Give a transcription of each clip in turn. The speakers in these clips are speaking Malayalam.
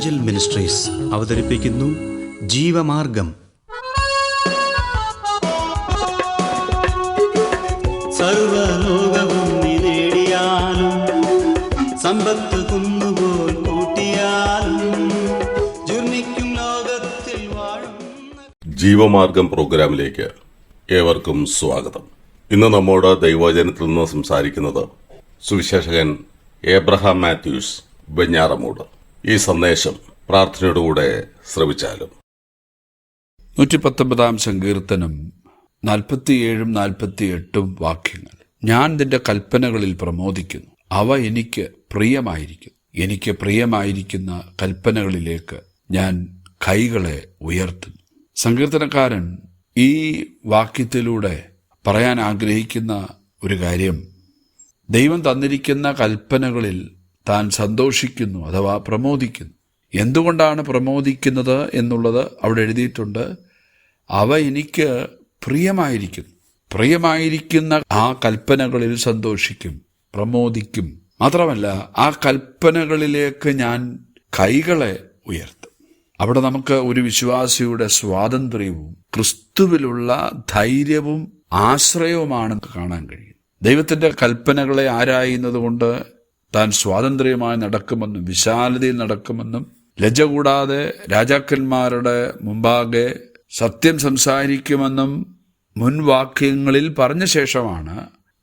ഏഞ്ചൽ മിനിസ്ട്രീസ് അവതരിപ്പിക്കുന്നു ജീവമാർഗം. സർവലോകവും നേടിയാലും സമ്പത്ത് കുന്നുപോൽ കൂട്ടിയാലും ജുർമിക്കും ലോകത്തിൽ വാഴും. ജീവമാർഗം പ്രോഗ്രാമിലേക്ക് ഏവർക്കും സ്വാഗതം. ഇന്ന് നമ്മോട് ദൈവവചനത്തിൽ നിന്ന് സംസാരിക്കുന്നത് സുവിശേഷകൻ ഏബ്രഹാം മാത്യൂസ് വെഞ്ഞാറമൂട്. ഈ സന്ദേശം പ്രാർത്ഥനയോടുകൂടെ ശ്രവിച്ചാലും. 119 സങ്കീർത്തനം 47, 48 വാക്യങ്ങൾ. ഞാൻ നിന്റെ കൽപ്പനകളിൽ പ്രമോദിക്കുന്നു, അവ എനിക്ക് പ്രിയമായിരിക്കുന്നു. എനിക്ക് പ്രിയമായിരിക്കുന്ന കൽപ്പനകളിലേക്ക് ഞാൻ കൈകളെ ഉയർത്തുന്നു. സങ്കീർത്തനക്കാരൻ ഈ വാക്യത്തിലൂടെ പറയാൻ ആഗ്രഹിക്കുന്ന ഒരു കാര്യം, ദൈവം തന്നിരിക്കുന്ന കൽപ്പനകളിൽ താൻ സന്തോഷിക്കുന്നു അഥവാ പ്രമോദിക്കുന്നു. എന്തുകൊണ്ടാണ് പ്രമോദിക്കുന്നത് എന്നുള്ളത് അവിടെ എഴുതിയിട്ടുണ്ട്. അവ എനിക്ക് പ്രിയമായിരിക്കുന്നു. പ്രിയമായിരിക്കുന്ന ആ കൽപ്പനകളിൽ സന്തോഷിക്കും, പ്രമോദിക്കും. മാത്രമല്ല, ആ കൽപ്പനകളിലേക്ക് ഞാൻ കൈകളെ ഉയർത്തും. അവിടെ നമുക്ക് ഒരു വിശ്വാസിയുടെ സ്വാതന്ത്ര്യവും ക്രിസ്തുവിലുള്ള ധൈര്യവും ആശ്രയവുമാണെന്ന് കാണാൻ കഴിയും. ദൈവത്തിന്റെ കൽപ്പനകളെ ആരായുന്നത് കൊണ്ട് താൻ സ്വാതന്ത്ര്യമായി നടക്കുമെന്നും വിശാലതയിൽ നടക്കുമെന്നും ലജ്ജ കൂടാതെ രാജാക്കന്മാരുടെ മുമ്പാകെ സത്യം സംസാരിക്കുമെന്നും മുൻവാക്യങ്ങളിൽ പറഞ്ഞ ശേഷമാണ്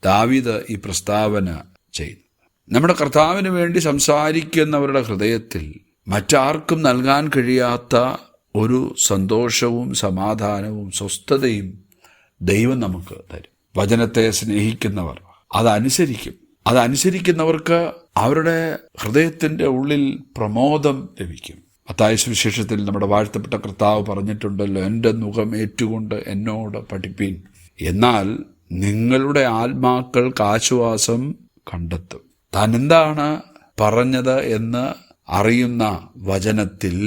ദാവീദ് ഈ പ്രസ്താവന ചെയ്യുന്നത്. നമ്മുടെ കർത്താവിന് വേണ്ടി സംസാരിക്കുന്നവരുടെ ഹൃദയത്തിൽ മറ്റാർക്കും നൽകാൻ കഴിയാത്ത ഒരു സന്തോഷവും സമാധാനവും സ്വസ്ഥതയും ദൈവം നമുക്ക് തരും. വചനത്തെ സ്നേഹിക്കുന്നവർ അതനുസരിക്കും. അതനുസരിക്കുന്നവർക്ക് അവരുടെ ഹൃദയത്തിന്റെ ഉള്ളിൽ പ്രമോദം ലഭിക്കും. മത്തായി സുവിശേഷത്തിൽ നമ്മുടെ വാഴ്ത്തപ്പെട്ട കർത്താവ് പറഞ്ഞിട്ടുണ്ടല്ലോ, എൻ്റെ മുഖം ഏറ്റുകൊണ്ട് എന്നോട് പഠിപ്പീൻ, എന്നാൽ നിങ്ങളുടെ ആത്മാക്കൾക്ക് ആശ്വാസം കണ്ടെത്തും. താൻ എന്താണ് പറഞ്ഞത് എന്ന് അറിയുന്ന വചനത്തിൽ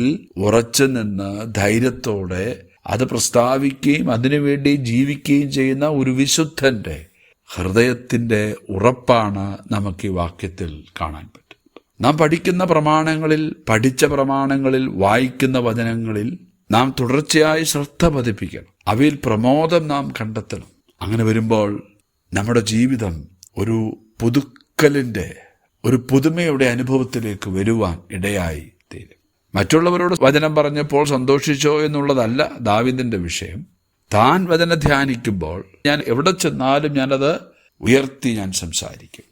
ഉറച്ചു നിന്ന് ധൈര്യത്തോടെ അത് പ്രസ്താവിക്കുകയും അതിനുവേണ്ടി ജീവിക്കുകയും ചെയ്യുന്ന ഒരു വിശുദ്ധന്റെ ഹൃദയത്തിന്റെ ഉറപ്പാണ് നമുക്ക് ഈ വാക്യത്തിൽ കാണാൻ പറ്റുന്നത്. നാം പഠിക്കുന്ന പ്രമാണങ്ങളിൽ, പഠിച്ച പ്രമാണങ്ങളിൽ, വായിക്കുന്ന വചനങ്ങളിൽ നാം തുടർച്ചയായി ശ്രദ്ധ പതിപ്പിക്കണം. അവയിൽ പ്രമോദം നാം കണ്ടെത്തണം. അങ്ങനെ വരുമ്പോൾ നമ്മുടെ ജീവിതം ഒരു പുതുക്കലിന്റെ, ഒരു പുതുമയുടെ അനുഭവത്തിലേക്ക് വരുവാൻ ഇടയായി തീരും. മറ്റുള്ളവരോട് വചനം പറഞ്ഞപ്പോൾ സന്തോഷിച്ചോ എന്നുള്ളതല്ല ദാവീദിന്റെ വിഷയം. താൻ വചനം ധ്യാനിക്കുമ്പോൾ ഞാൻ എവിടെ ചെന്നാലും ഞാനത് ഉയർത്തി ഞാൻ സംസാരിക്കും.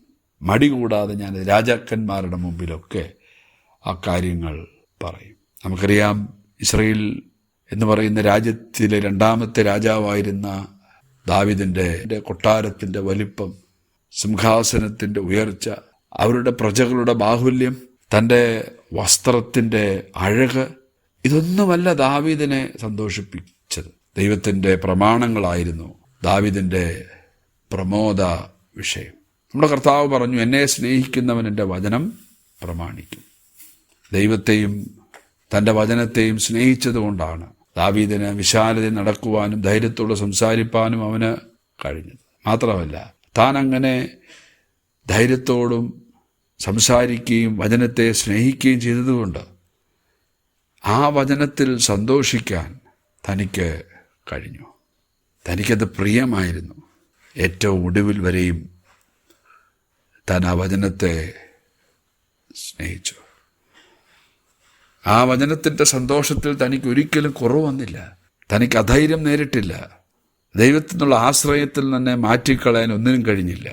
മടി കൂടാതെ ഞാൻ രാജാക്കന്മാരുടെ മുമ്പിലൊക്കെ ആ കാര്യങ്ങൾ പറയും. നമുക്കറിയാം, ഇസ്രയേൽ എന്ന് പറയുന്ന രാജ്യത്തിലെ 2ാമത്തെ രാജാവായിരുന്ന ദാവീദിന്റെ കൊട്ടാരത്തിന്റെ വലിപ്പം, സിംഹാസനത്തിന്റെ ഉയർച്ച, അവരുടെ പ്രജകളുടെ ബാഹുല്യം, തൻ്റെ വസ്ത്രത്തിന്റെ അഴക്, ഇതൊന്നുമല്ല ദാവീദിനെ സന്തോഷിപ്പിച്ചത്. ദൈവത്തിന്റെ പ്രമാണങ്ങളായിരുന്നു ദാവീദിന്റെ പ്രമോദ വിഷയം. നമ്മുടെ കർത്താവ് പറഞ്ഞു, എന്നെ സ്നേഹിക്കുന്നവൻ എൻ്റെ വചനം പ്രമാണിക്കും. ദൈവത്തെയും തൻ്റെ വചനത്തെയും സ്നേഹിച്ചതുകൊണ്ടാണ് ദാവീദിന് വിശാലതയിൽ നടക്കുവാനും ധൈര്യത്തോടെ സംസാരിപ്പാനും അവന് കഴിഞ്ഞത്. മാത്രമല്ല, താൻ അങ്ങനെ ധൈര്യത്തോടും സംസാരിക്കുകയും വചനത്തെ സ്നേഹിക്കുകയും ചെയ്തതുകൊണ്ട് ആ വചനത്തിൽ സന്തോഷിക്കാൻ തനിക്ക് കഴിഞ്ഞു. തനിക്കത് പ്രിയമായിരുന്നു. ഏറ്റവും ഒടുവിൽ വരെയും താൻ ആ വചനത്തെ സ്നേഹിച്ചു. ആ വചനത്തിൻ്റെ സന്തോഷത്തിൽ തനിക്ക് ഒരിക്കലും കുറവ് വന്നില്ല. തനിക്ക് അധൈര്യം നേരിട്ടില്ല. ദൈവത്തിൽ നിന്നുള്ള ആശ്രയത്തിൽ തന്നെ മാറ്റിക്കളയാൻ ഒന്നിനും കഴിഞ്ഞില്ല.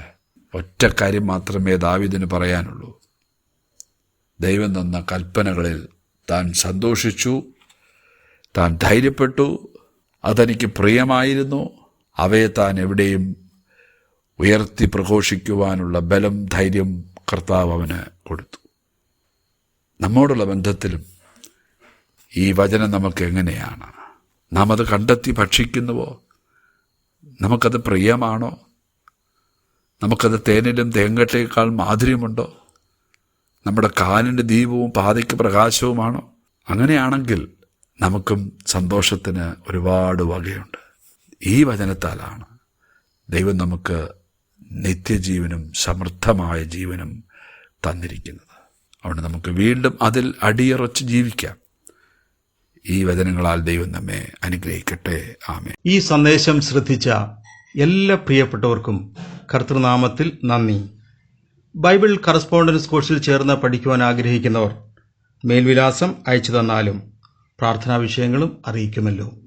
ഒറ്റ കാര്യം മാത്രമേ ദാവീദിന് പറയാനുള്ളൂ. ദൈവം തന്ന കൽപ്പനകളിൽ താൻ സന്തോഷിച്ചു, താൻ ധൈര്യപ്പെട്ടു, അതെനിക്ക് പ്രിയമായിരുന്നു. അവയെ താൻ എവിടെയും ഉയർത്തി പ്രഘോഷിക്കുവാനുള്ള ബലം, ധൈര്യം കർത്താവ് അവന് കൊടുത്തു. നമ്മോടുള്ള ബന്ധത്തിലും ഈ വചനം നമുക്ക് എങ്ങനെയാണ്? നാം അത് കണ്ടെത്തി ഭക്ഷിക്കുന്നുവോ? നമുക്കത് പ്രിയമാണോ? നമുക്കത് തേനിലും തേങ്ങട്ടേക്കാൾ മാധുര്യമുണ്ടോ? നമ്മുടെ കാലിൻ്റെ ദീപവും പാതയ്ക്ക് പ്രകാശവുമാണോ? അങ്ങനെയാണെങ്കിൽ നമുക്കും സന്തോഷത്തിന് ഒരുപാട് വകയുണ്ട്. ഈ വചനത്താലാണ് ദൈവം നമുക്ക് നിത്യജീവനും സമൃദ്ധമായ ജീവനും തന്നിരിക്കുന്നത്. അതുകൊണ്ട് നമുക്ക് വീണ്ടും അതിൽ അടിയുറച്ച് ജീവിക്കാം. ഈ വചനങ്ങളാൽ ദൈവം നമ്മെ അനുഗ്രഹിക്കട്ടെ. ആമേൻ. ഈ സന്ദേശം ശ്രദ്ധിച്ച എല്ലാ പ്രിയപ്പെട്ടവർക്കും കർത്തൃനാമത്തിൽ നന്ദി. ബൈബിൾ കറസ്പോണ്ടൻസ് കോഴ്സിൽ ചേർന്ന് പഠിക്കുവാൻ ആഗ്രഹിക്കുന്നവർ മേൽവിലാസം അയച്ചു തന്നാലും പ്രാർത്ഥനാ വിഷയങ്ങളും അറിയിക്കുമല്ലോ.